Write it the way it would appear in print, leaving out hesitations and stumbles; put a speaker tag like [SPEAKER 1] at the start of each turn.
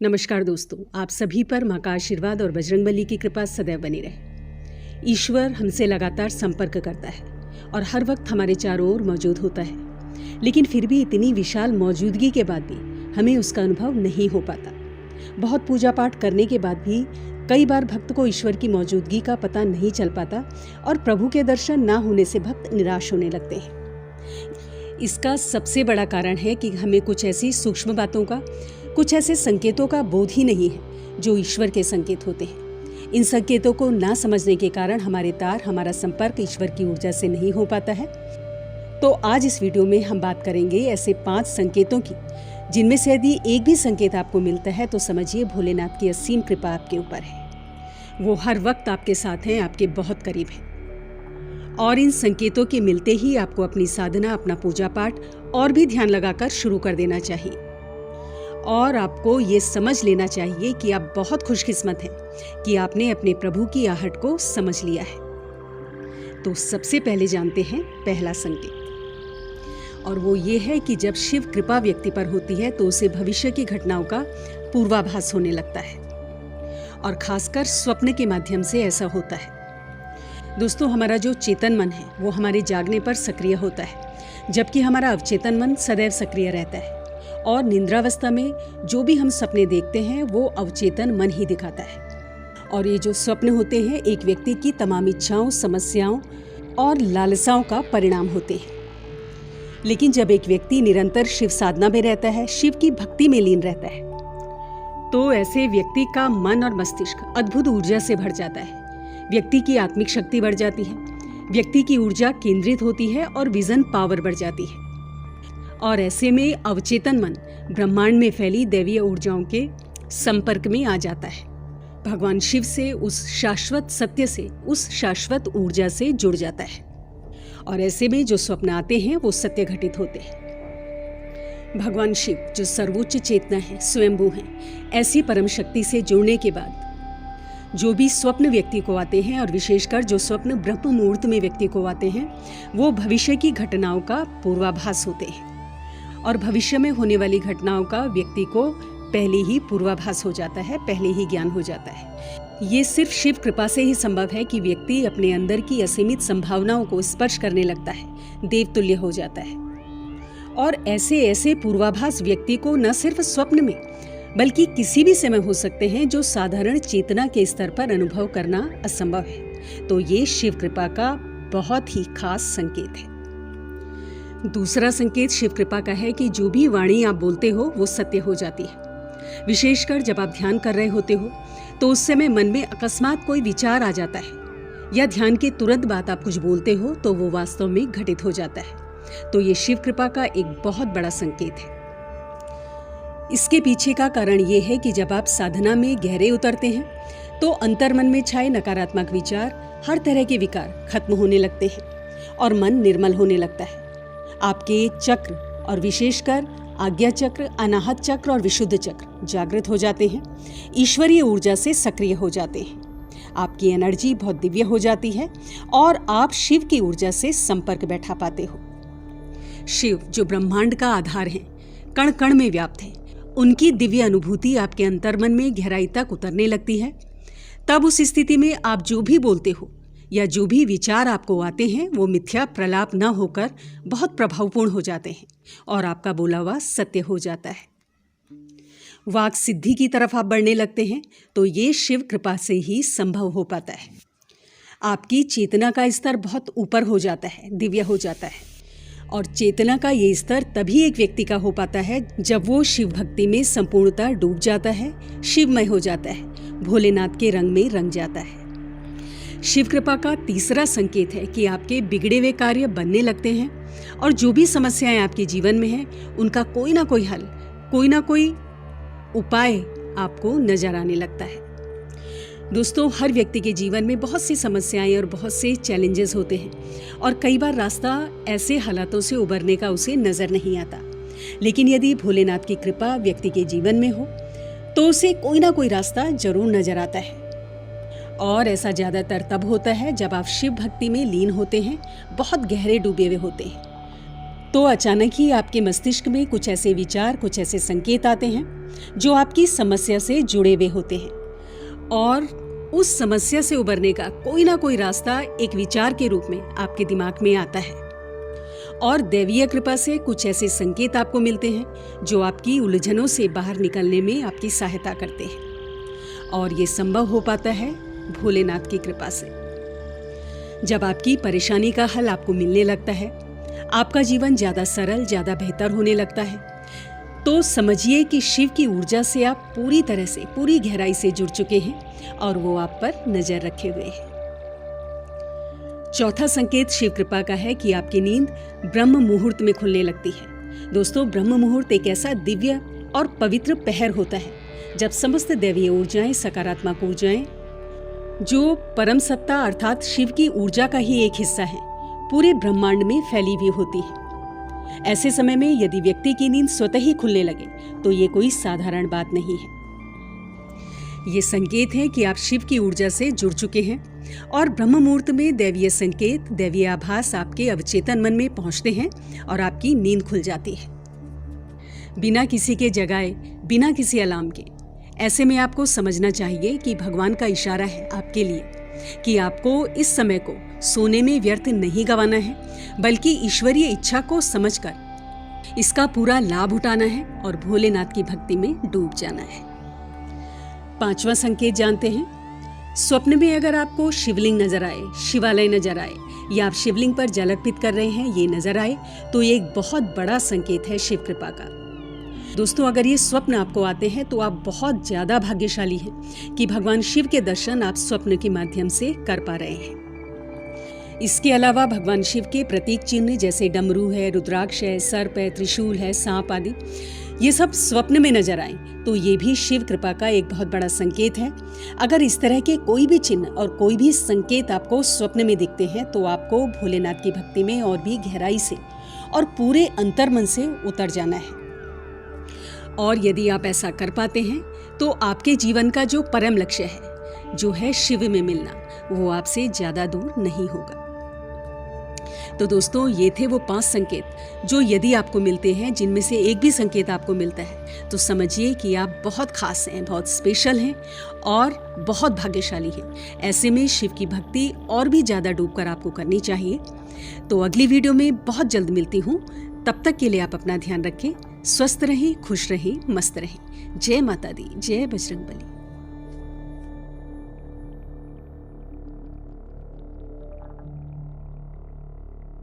[SPEAKER 1] नमस्कार दोस्तों, आप सभी पर माँ का आशीर्वाद और बजरंगबली की कृपा सदैव बनी रहे। ईश्वर हमसे लगातार संपर्क करता है और हर वक्त हमारे चारों ओर मौजूद होता है, लेकिन फिर भी इतनी विशाल मौजूदगी के बाद भी हमें उसका अनुभव नहीं हो पाता। बहुत पूजा पाठ करने के बाद भी कई बार भक्त को ईश्वर की मौजूदगी का पता नहीं चल पाता और प्रभु के दर्शन ना होने से भक्त निराश होने लगते हैं। इसका सबसे बड़ा कारण है कि हमें कुछ ऐसी सूक्ष्म बातों का, कुछ ऐसे संकेतों का बोध ही नहीं है जो ईश्वर के संकेत होते हैं। इन संकेतों को ना समझने के कारण हमारा संपर्क ईश्वर की ऊर्जा से नहीं हो पाता है। तो आज इस वीडियो में हम बात करेंगे ऐसे 5 संकेतों की, जिनमें से यदि एक भी संकेत आपको मिलता है तो समझिए भोलेनाथ की असीम कृपा आपके ऊपर है। वो हर वक्त आपके साथ हैं, आपके बहुत करीब हैं। और इन संकेतों के मिलते ही आपको अपनी साधना, अपना पूजा पाठ और भी ध्यान लगाकर शुरू कर देना चाहिए। और आपको ये समझ लेना चाहिए कि आप बहुत खुशकिस्मत हैं कि आपने अपने प्रभु की आहट को समझ लिया है। तो सबसे पहले जानते हैं पहला संकेत, और वो ये है कि जब शिव कृपा व्यक्ति पर होती है तो उसे भविष्य की घटनाओं का पूर्वाभास होने लगता है, और खासकर स्वप्न के माध्यम से ऐसा होता है। दोस्तों, हमारा जो चेतन मन है वो हमारे जागने पर सक्रिय होता है, जबकि हमारा अवचेतन मन सदैव सक्रिय रहता है। और निद्रावस्था में जो भी हम सपने देखते हैं वो अवचेतन मन ही दिखाता है। और ये जो स्वप्न होते हैं एक व्यक्ति की तमाम इच्छाओं, समस्याओं और लालसाओं का परिणाम होते हैं। लेकिन जब एक व्यक्ति निरंतर शिव साधना में रहता है, शिव की भक्ति में लीन रहता है, तो ऐसे व्यक्ति का मन और मस्तिष्क अद्भुत ऊर्जा से भर जाता है। व्यक्ति की आत्मिक शक्ति बढ़ जाती है, व्यक्ति की ऊर्जा केंद्रित होती है और विजन पावर बढ़ जाती है। और ऐसे में अवचेतन मन ब्रह्मांड में फैली दैवीय ऊर्जाओं के संपर्क में आ जाता है। भगवान शिव से, उस शाश्वत सत्य से, उस शाश्वत ऊर्जा से जुड़ जाता है। और ऐसे में जो स्वप्न आते हैं वो सत्य घटित होते हैं। भगवान शिव जो सर्वोच्च चेतना है, स्वयंभू हैं, ऐसी परम शक्ति से जुड़ने के बाद जो भी स्वप्न व्यक्ति को आते हैं, और विशेषकर जो स्वप्न ब्रह्म मुहूर्त में व्यक्ति को आते हैं, वो भविष्य की घटनाओं का पूर्वाभास होते हैं। और भविष्य में होने वाली घटनाओं का व्यक्ति को पहले ही पूर्वाभास हो जाता है, पहले ही ज्ञान हो जाता है। ये सिर्फ शिव कृपा से ही संभव है कि व्यक्ति अपने अंदर की असीमित संभावनाओं को स्पर्श करने लगता है, देवतुल्य हो जाता है। और ऐसे पूर्वाभास व्यक्ति को न सिर्फ स्वप्न में बल्कि किसी भी समय हो सकते हैं, जो साधारण चेतना के स्तर पर अनुभव करना असंभव है। तो ये शिव कृपा का बहुत ही खास संकेत है। दूसरा संकेत शिव कृपा का है कि जो भी वाणी आप बोलते हो वो सत्य हो जाती है। विशेषकर जब आप ध्यान कर रहे होते हो तो उस समय मन में अकस्मात कोई विचार आ जाता है, या ध्यान के तुरंत बाद आप कुछ बोलते हो तो वो वास्तव में घटित हो जाता है। तो ये शिव कृपा का एक बहुत बड़ा संकेत है। इसके पीछे का कारण ये है कि जब आप साधना में गहरे उतरते हैं तो अंतर्मन में छाए नकारात्मक विचार, हर तरह के विकार खत्म होने लगते हैं और मन निर्मल होने लगता है। आपके चक्र, और विशेषकर आज्ञा चक्र, अनाहत चक्र और विशुद्ध चक्र जागृत हो जाते हैं, ईश्वरीय ऊर्जा से सक्रिय हो जाते हैं। आपकी एनर्जी बहुत दिव्य हो जाती है और आप शिव की ऊर्जा से संपर्क बैठा पाते हो। शिव जो ब्रह्मांड का आधार है, कण कण में व्याप्त है, उनकी दिव्य अनुभूति आपके अंतर्मन में गहराई तक उतरने लगती है। तब उस स्थिति में आप जो भी बोलते हो या जो भी विचार आपको आते हैं वो मिथ्या प्रलाप न होकर बहुत प्रभावपूर्ण हो जाते हैं और आपका बोला हुआ सत्य हो जाता है। वाक सिद्धि की तरफ आप बढ़ने लगते हैं। तो ये शिव कृपा से ही संभव हो पाता है। आपकी चेतना का स्तर बहुत ऊपर हो जाता है, दिव्य हो जाता है। और चेतना का ये स्तर तभी एक व्यक्ति का हो पाता है जब वो शिव भक्ति में संपूर्णतः डूब जाता है, शिवमय हो जाता है, भोलेनाथ के रंग में रंग जाता है। शिव कृपा का तीसरा संकेत है कि आपके बिगड़े हुए कार्य बनने लगते हैं, और जो भी समस्याएं आपके जीवन में हैं उनका कोई ना कोई हल, कोई ना कोई उपाय आपको नजर आने लगता है। दोस्तों, हर व्यक्ति के जीवन में बहुत सी समस्याएं और बहुत से चैलेंजेस होते हैं, और कई बार रास्ता ऐसे हालातों से उबरने का उसे नजर नहीं आता। लेकिन यदि भोलेनाथ की कृपा व्यक्ति के जीवन में हो तो उसे कोई ना कोई रास्ता जरूर नजर आता है। और ऐसा ज़्यादातर तब होता है जब आप शिव भक्ति में लीन होते हैं, बहुत गहरे डूबे हुए होते हैं। तो अचानक ही आपके मस्तिष्क में कुछ ऐसे विचार, कुछ ऐसे संकेत आते हैं जो आपकी समस्या से जुड़े हुए होते हैं, और उस समस्या से उबरने का कोई ना कोई रास्ता एक विचार के रूप में आपके दिमाग में आता है। और दैवीय कृपा से कुछ ऐसे संकेत आपको मिलते हैं जो आपकी उलझनों से बाहर निकलने में आपकी सहायता करते हैं, और ये संभव हो पाता है भोलेनाथ की कृपा से। जब आपकी परेशानी का हल आपको मिलने लगता है, आपका जीवन ज़्यादा सरल, ज़्यादा बेहतर होने लगता है, तो समझिए कि शिव की ऊर्जा से आप पूरी तरह से, पूरी गहराई से जुड़ चुके हैं और वो आप पर नजर रखे हुए हैं। चौथा संकेत शिव कृपा का है कि आपकी नींद ब्रह्म मुहूर्त में खुलने लगती है। दोस्तों, ब्रह्म मुहूर्त एक ऐसा दिव्य और पवित्र पहर होता है जब समस्त दैवीय ऊर्जाएं, सकारात्मक ऊर्जाएं, जो परम सत्ता अर्थात शिव की ऊर्जा का ही एक हिस्सा है, पूरे ब्रह्मांड में फैली हुई होती है। ऐसे समय में यदि व्यक्ति की नींद स्वतः ही खुलने लगे तो ये कोई साधारण बात नहीं है। ये संकेत है कि आप शिव की ऊर्जा से जुड़ चुके हैं, और ब्रह्म मुहूर्त में दैवीय संकेत, दैवीय आभास आपके अवचेतन मन में पहुंचते हैं और आपकी नींद खुल जाती है, बिना किसी के जगाए, बिना किसी अलार्म के। ऐसे में आपको समझना चाहिए कि भगवान का इशारा है आपके लिए कि आपको इस समय को सोने में व्यर्थ नहीं गंवाना है, बल्कि ईश्वरीय इच्छा को समझकर इसका पूरा लाभ उठाना है और भोलेनाथ की भक्ति में डूब जाना है। पांचवा संकेत जानते हैं। स्वप्न में अगर आपको शिवलिंग नजर आए, शिवालय नजर आए, या आप शिवलिंग पर जल अर्पित कर रहे हैं, ये नजर आए, तो ये एक बहुत बड़ा संकेत है शिव कृपा का। दोस्तों, अगर ये स्वप्न आपको आते हैं तो आप बहुत ज्यादा भाग्यशाली हैं कि भगवान शिव के दर्शन आप स्वप्न के माध्यम से कर पा रहे हैं। इसके अलावा भगवान शिव के प्रतीक चिन्ह जैसे डमरू है, रुद्राक्ष है, सर्प है, त्रिशूल है, सांप आदि, ये सब स्वप्न में नजर आए तो ये भी शिव कृपा का एक बहुत बड़ा संकेत है। अगर इस तरह के कोई भी चिन्ह और कोई भी संकेत आपको स्वप्न में दिखते हैं तो आपको भोलेनाथ की भक्ति में और भी गहराई से और पूरे अंतर्मन से उतर जाना है। और यदि आप ऐसा कर पाते हैं तो आपके जीवन का जो परम लक्ष्य है, जो है शिव में मिलना, वो आपसे ज्यादा दूर नहीं होगा। तो दोस्तों, ये थे वो 5 संकेत जो यदि आपको मिलते हैं, जिनमें से एक भी संकेत आपको मिलता है, तो समझिए कि आप बहुत खास हैं, बहुत स्पेशल हैं और बहुत भाग्यशाली हैं। ऐसे में शिव की भक्ति और भी ज़्यादा डूबकर आपको करनी चाहिए। तो अगली वीडियो में बहुत जल्द मिलती हूँ। तब तक के लिए आप अपना ध्यान रखें, स्वस्थ रहें, खुश रहें, मस्त रहें। जय माता दी, जय बजरंगबली।